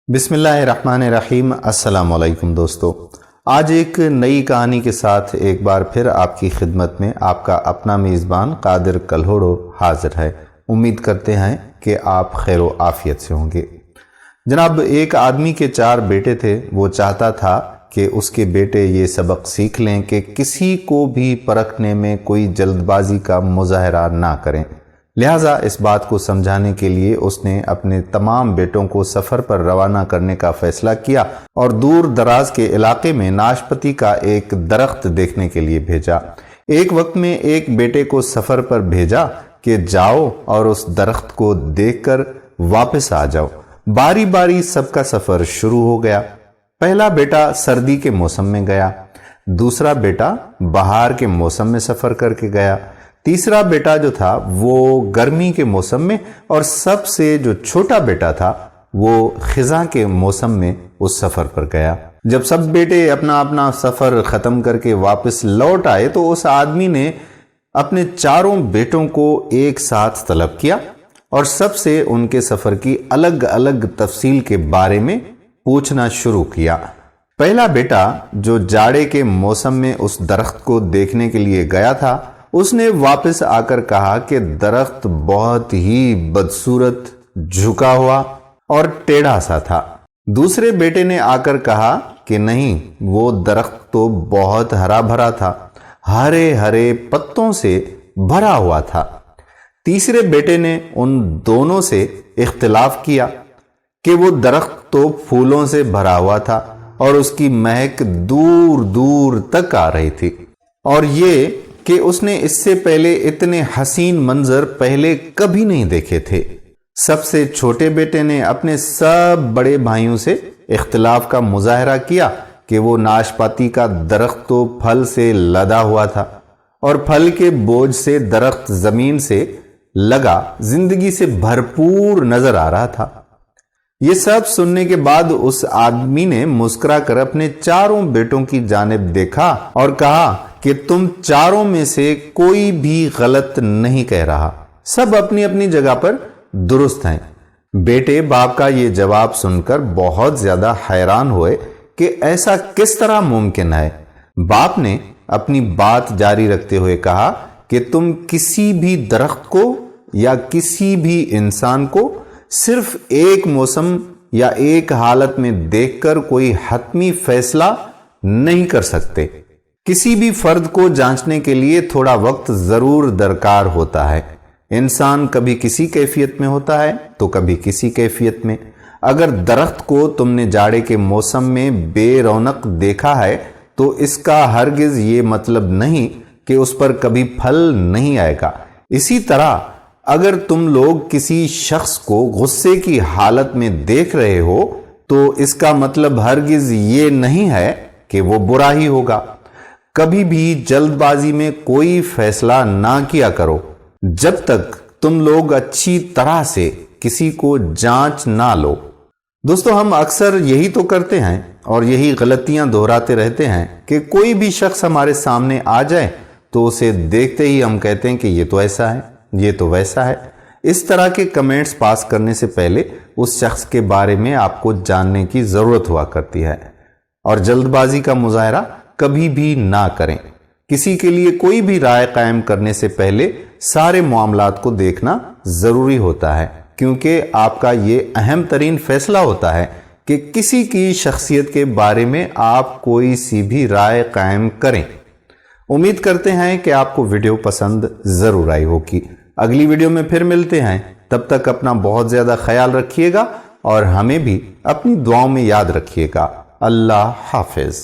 بسم اللہ الرحمن الرحیم۔ السلام علیکم دوستو، آج ایک نئی کہانی کے ساتھ ایک بار پھر آپ کی خدمت میں آپ کا اپنا میزبان قادر کلہوڑو حاضر ہے۔ امید کرتے ہیں کہ آپ خیر و عافیت سے ہوں گے۔ جناب، ایک آدمی کے 4 بیٹے تھے۔ وہ چاہتا تھا کہ اس کے بیٹے یہ سبق سیکھ لیں کہ کسی کو بھی پرکھنے میں کوئی جلد بازی کا مظاہرہ نہ کریں۔ لہٰذا اس بات کو سمجھانے کے لیے اس نے اپنے تمام بیٹوں کو سفر پر روانہ کرنے کا فیصلہ کیا اور دور دراز کے علاقے میں ناشپتی کا ایک درخت دیکھنے کے لیے بھیجا۔ ایک وقت میں ایک بیٹے کو سفر پر بھیجا کہ جاؤ اور اس درخت کو دیکھ کر واپس آ جاؤ۔ باری باری سب کا سفر شروع ہو گیا۔ پہلا بیٹا سردی کے موسم میں گیا، دوسرا بیٹا بہار کے موسم میں سفر کر کے گیا، تیسرا بیٹا جو تھا وہ گرمی کے موسم میں، اور سب سے جو چھوٹا بیٹا تھا وہ خزاں کے موسم میں اس سفر پر گیا۔ جب سب بیٹے اپنا اپنا سفر ختم کر کے واپس لوٹ آئے تو اس آدمی نے اپنے 4 بیٹوں کو ایک ساتھ طلب کیا اور سب سے ان کے سفر کی الگ الگ تفصیل کے بارے میں پوچھنا شروع کیا۔ پہلا بیٹا جو جاڑے کے موسم میں اس درخت کو دیکھنے کے لیے گیا تھا، اس نے واپس آ کر کہا کہ درخت بہت ہی بدصورت، جھکا ہوا اور ٹیڑھا سا تھا۔ دوسرے بیٹے نے آ کر کہا کہ نہیں، وہ درخت تو بہت ہرا بھرا تھا، ہرے ہرے پتوں سے بھرا ہوا تھا۔ تیسرے بیٹے نے ان دونوں سے اختلاف کیا کہ وہ درخت تو پھولوں سے بھرا ہوا تھا اور اس کی مہک دور دور تک آ رہی تھی، اور یہ کہ اس نے اس سے پہلے اتنے حسین منظر پہلے کبھی نہیں دیکھے تھے۔ سب سے چھوٹے بیٹے نے اپنے سب بڑے بھائیوں سے اختلاف کا مظاہرہ کیا کہ وہ ناشپاتی کا درخت تو پھل سے لدا ہوا تھا اور پھل کے بوجھ سے درخت زمین سے لگا زندگی سے بھرپور نظر آ رہا تھا۔ یہ سب سننے کے بعد اس آدمی نے مسکرا کر اپنے 4 بیٹوں کی جانب دیکھا اور کہا کہ تم 4 میں سے کوئی بھی غلط نہیں کہہ رہا، سب اپنی اپنی جگہ پر درست ہیں۔ بیٹے باپ کا یہ جواب سن کر بہت زیادہ حیران ہوئے کہ ایسا کس طرح ممکن ہے۔ باپ نے اپنی بات جاری رکھتے ہوئے کہا کہ تم کسی بھی درخت کو یا کسی بھی انسان کو صرف ایک موسم یا ایک حالت میں دیکھ کر کوئی حتمی فیصلہ نہیں کر سکتے۔ کسی بھی فرد کو جانچنے کے لیے تھوڑا وقت ضرور درکار ہوتا ہے۔ انسان کبھی کسی کیفیت میں ہوتا ہے تو کبھی کسی کیفیت میں۔ اگر درخت کو تم نے جاڑے کے موسم میں بے رونق دیکھا ہے تو اس کا ہرگز یہ مطلب نہیں کہ اس پر کبھی پھل نہیں آئے گا۔ اسی طرح اگر تم لوگ کسی شخص کو غصے کی حالت میں دیکھ رہے ہو تو اس کا مطلب ہرگز یہ نہیں ہے کہ وہ برا ہی ہوگا۔ کبھی بھی جلد بازی میں کوئی فیصلہ نہ کیا کرو جب تک تم لوگ اچھی طرح سے کسی کو جانچ نہ لو۔ دوستو، ہم اکثر یہی تو کرتے ہیں اور یہی غلطیاں دہراتے رہتے ہیں کہ کوئی بھی شخص ہمارے سامنے آ جائے تو اسے دیکھتے ہی ہم کہتے ہیں کہ یہ تو ایسا ہے، یہ تو ویسا ہے۔ اس طرح کے کمنٹس پاس کرنے سے پہلے اس شخص کے بارے میں آپ کو جاننے کی ضرورت ہوا کرتی ہے، اور جلد بازی کا مظاہرہ کبھی بھی نہ کریں۔ کسی کے لیے کوئی بھی رائے قائم کرنے سے پہلے سارے معاملات کو دیکھنا ضروری ہوتا ہے، کیونکہ آپ کا یہ اہم ترین فیصلہ ہوتا ہے کہ کسی کی شخصیت کے بارے میں آپ کوئی سی بھی رائے قائم کریں۔ امید کرتے ہیں کہ آپ کو ویڈیو پسند ضرور آئی ہوگی۔ اگلی ویڈیو میں پھر ملتے ہیں، تب تک اپنا بہت زیادہ خیال رکھیے گا اور ہمیں بھی اپنی دعاؤں میں یاد رکھیے گا۔ اللہ حافظ۔